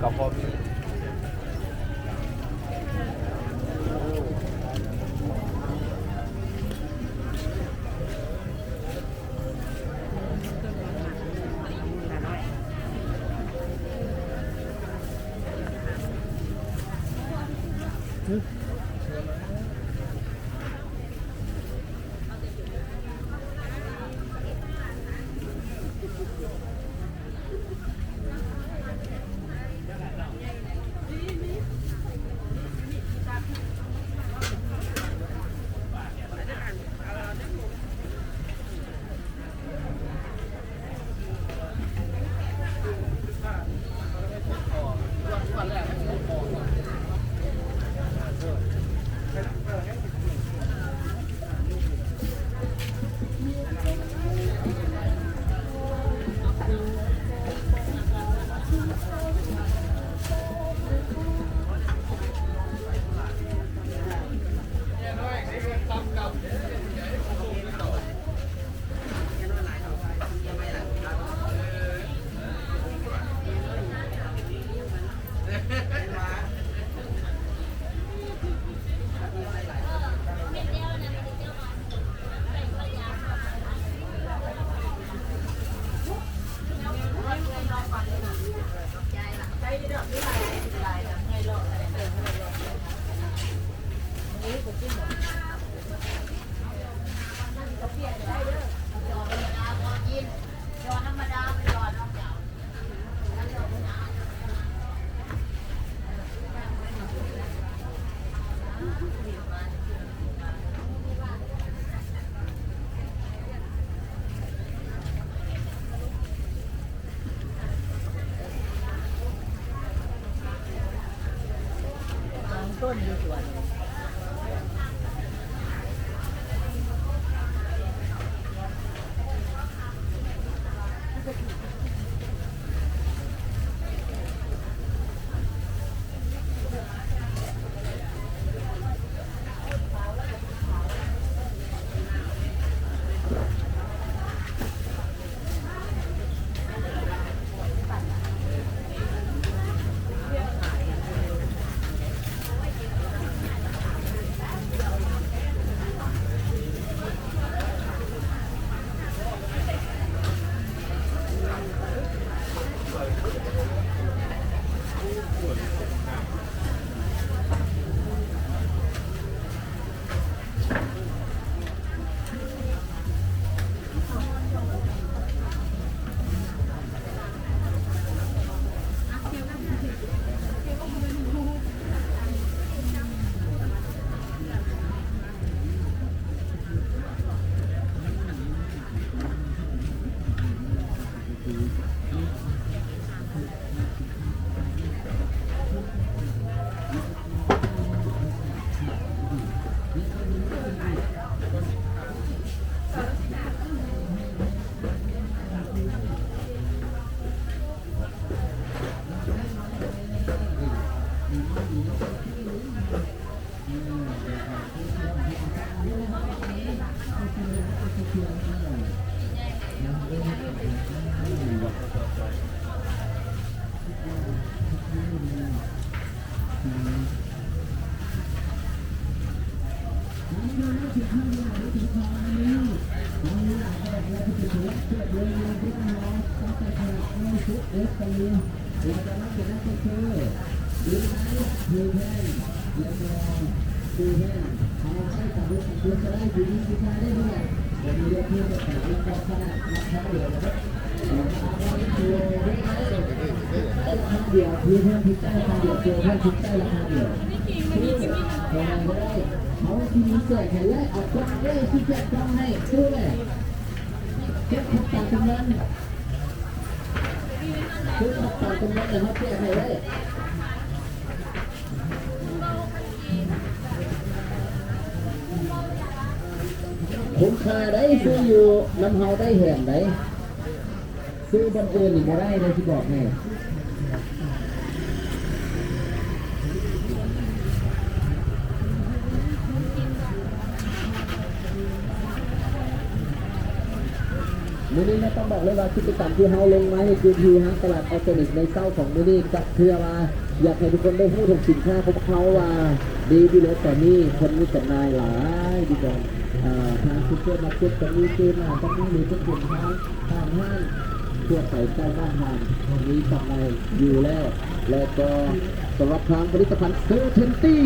กับพอมีต้นอยู่ส่วน เดียวพีเพื่อนพิจารณาเดียวเจอเพื่อนพิจารณาเดียวเขาที่มีเกิดเห็นแล้วเอาตัวเลขที่จะต้องให้ซื้อเลยเก็บขับต่างกันนั้นซื้อขับต่างกันนั้นเลยเขาแก้ให้เลยผมคาได้ซื้ออยู่น้ำเฮาได้แห่งไหนซื้อบังเอิญอีกมาได้เลยที่บอกไงมื้อนี้นะต้องบอกเลยว่ากิจกรรมที่เฮาลงมาให้คือทีฮะตลาดออร์แกนิกในเช้าของมื้อนี้กับเพื่อว่าอยากให้ทุกคนได้พูดถึงสินค้าของเขาว่าดีดีเลยแต่นี่คนมีจำหน่ายหลายดีกว่าทางซูเปอร์มาร์เก็ตจะมีเกมต้องมีทุกสินค้าทางห้างทั่วไปใกล้บ้านทางมีจำหน่ายอยู่แล้วก็สำหรับทางผลิตภัณฑ์เซอร์เทนตี้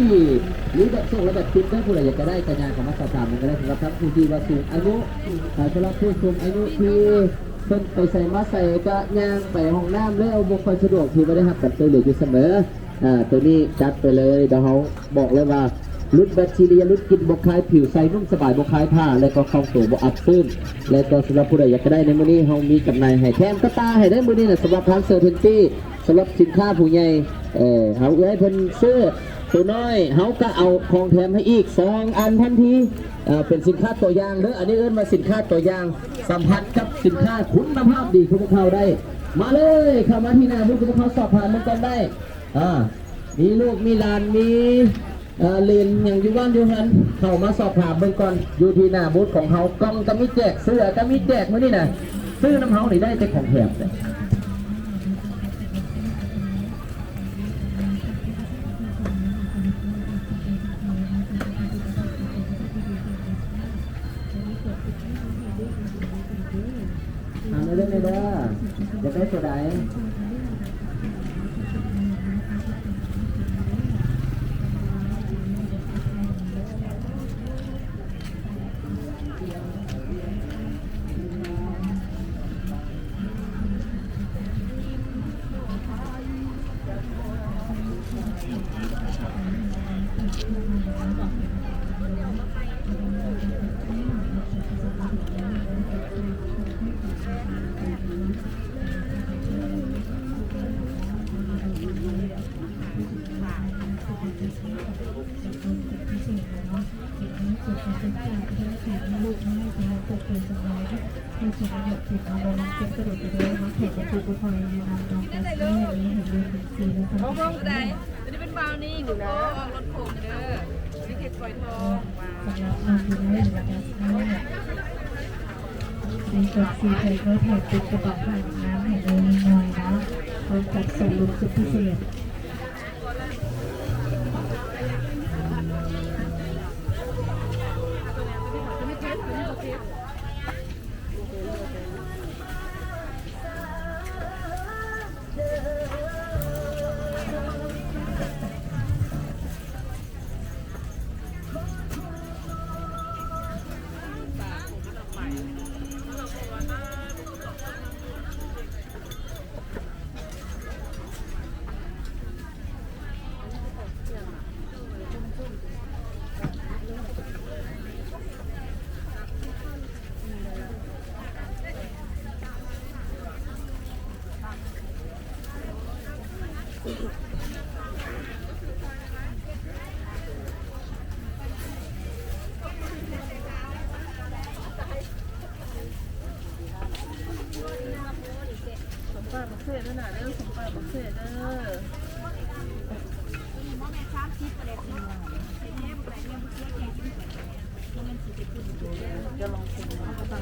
หรือแบบส่งและแบบติดได้ผู้ใดอยากจะได้กระยาของมาตรฐานมันก็ได้สำหรับทั้งผู้ที่ว่าสูงอายุสำหรับผู้สูงอายุที่เพิ่นไปใส่มาใส่กระยางไปห้องน้ำแล้วบุคคลสะดวกที่ไม่ได้รับแบบตัวเหลืออยู่เสมอตัวนี้จัดไปเลยเดี๋ยวเขาบอกเลยว่าลดแบคทีเรียลดกลิ่นบกคายผิวใสนุ่มสบายบกคายผ้าและก็เข้าตัวบอับซึมและก็สำหรับผู้ใดอยากจะได้ในมื้อนี้เขามีจำหน่ายให้แถมกระตาให้ได้มื้อนี้นะสำหรับทางเซอร์เทนตี้สำหรับสินค้าผู้ใหญ่เขาให้เพิ่นซื้อตัวน้อยเขาก็เอาของแถมให้อีก2 อันทันทีเป็นสินค้าตัวอย่างเด้ออันนี้เอิ้นมาสินค้าตัวอย่างสัมผัสกับสินค้าคุณภาพดีของพวกเขาได้มาเลยเข้ามาที่หน้าบูธของพวกเขาสอบผ่านมันกันได้มีลูกมีหลานมีเรียนอย่างอยู่บ้านอยู่หันเข้ามาสอบถามเบื้องก่อนอยู่ที่หน้าบูธของเขากล้องก็มีแจกเสื้อก็มีแจกมื้อนี้นะซื้อน้ำเขาหนีได้แต่ของแถมเลยทำได้ไหมเด้อจะได้เสียดายโอ้โหได้จะได้เป็นบาวนี่ดูนะรถโขงเด้อนี่เห็ดฝอยทองในส่วนสีไทยก็แถมติดกระบอกผ่านน้ำให้เลยหน่อยนะพร้อมกับส่วนลดสุดพิเศษ บักเซ่ด้วยนะเด้อสมปลาบักเซ่เด้อจะลองชิมข้าวเต่า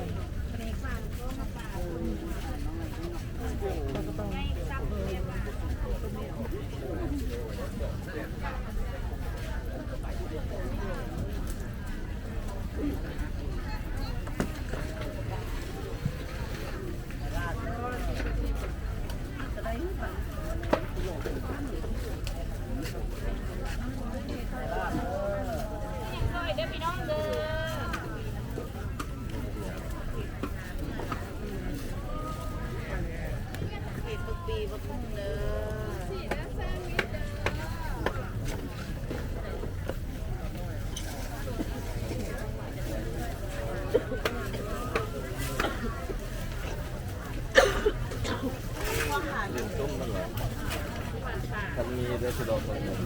ฉันมีเรื่องสะดวกคนหนึ่ง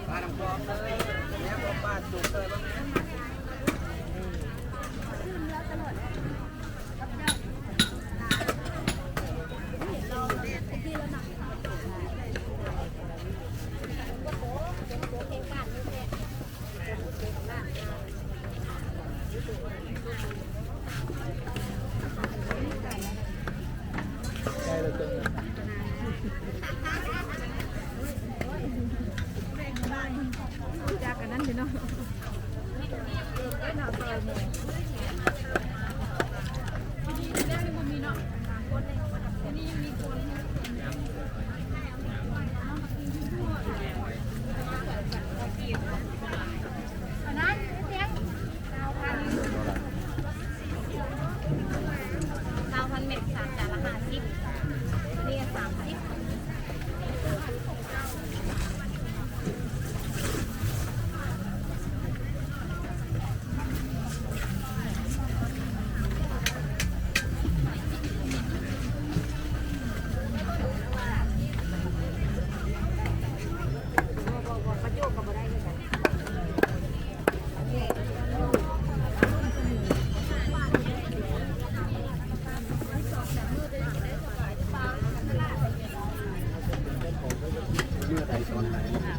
ปลาน้ำกรองเลยเนี่ยพอปลาจุกเลยบ้างนะ จากกันนั้นเดี๋ยวเนาะ9,000 เม็ด3 จานละ50นี่30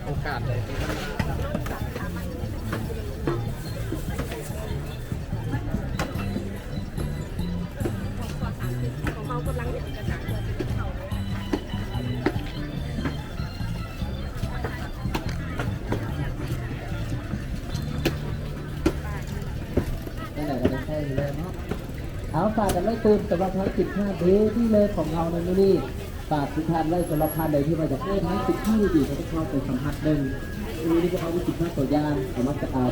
โอกาสเลย นั่นแหละก็ได้ใช่เลยเนาะเอาฝากกันไม่ตื่นสำหรับทั้ง15 เดย์ที่เลยของเราในมื้อนี้ฝากทุกท่านไว้สำหรับท่านใดที่มาจากทั้ง15ดีๆก็ต้องเข้าไปสัมผัสหนึ่งวันนี้พวกเขามี15ตัวอย่างเอา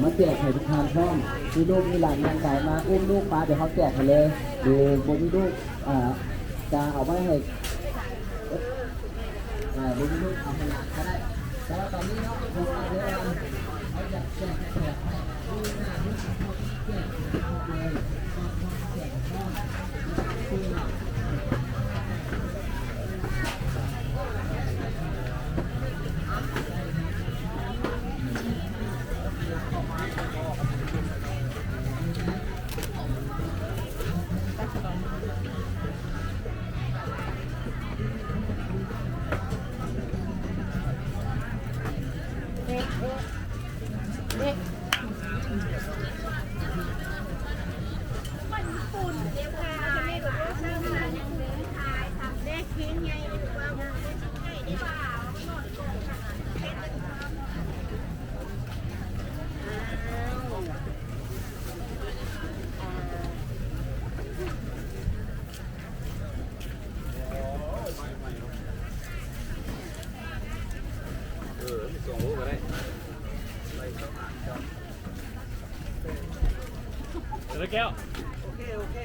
มาแจกให้ทุกท่านพร้อมมีลูกมีหลานงานใหญ่มาอุ้มลูกมาเดี๋ยวเขาแจกให้เลยดูบนมีลูกจะเอาไว้ให้บนมีลูกเอาให้หลานก็ได้แต่ว่าตอนนี้เนาะผมเอาเวลาเขาอยากแจกให้ดูหน้าลูกเขาแจกเลยแจกพ่อคือ ส่งรูปมาได้แก้ว โอเค โอเค